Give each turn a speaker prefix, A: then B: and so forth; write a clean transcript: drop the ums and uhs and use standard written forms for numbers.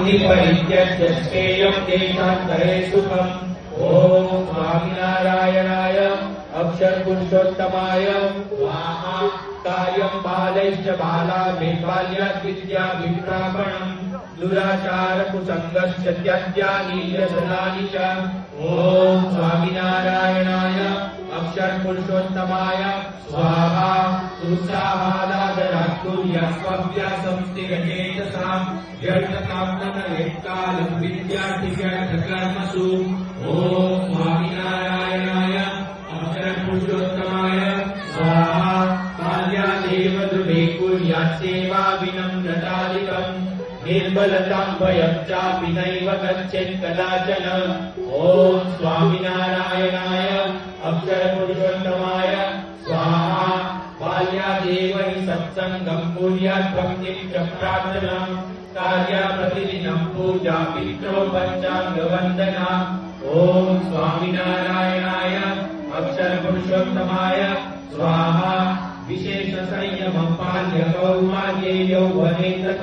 A: हि परित्यज्य श्रेयं देशान्तरे सुखम्। ओम स्वामिनारायणाय अक्षरपुरुषोत्तमाय स्वाहा। कार्यं बालैश्च बालाभिर्बाल्याद् विद्याभिप्रापणम् दुराचारकुसङ्गश्च त्याज्यानि व्यसनानि च। ओम स्वामिनारायणाय अक्षरपुरुषोत्तमाय स्वाहा। उत्साहादादरात्कुर्यास्वाभ्यासं स्थिरचेतसाम् व्यर्थकामनयत्कालं विद्यार्थिव्यर्थकर्मसु। ओम स्वामिनारायणाय अक्षरपुरुषोत्तमाय स्वाहा। बाल्यादेव दृढे कुर्यात् सेवा विनम्रतादिकम् निर्बलतां भयं चापि नैव गच्छेत् कदाचन। ओम स्वामिनारायणाय अक्षरपुरुषोत्तमाय स्वाहा। बाल्यादेव हि सत्सङ्गं कुर्यात् भक्तिं च प्रार्थनां कार्या प्रतिदिनं पूजा पित्रो पञ्चाङ्गवन्दना। ओम स्वामिनारायणाय अक्षरपुरुषोत्तमाय स्वाहा। विशेष संयमं पाल्य कौमार्ये यौवने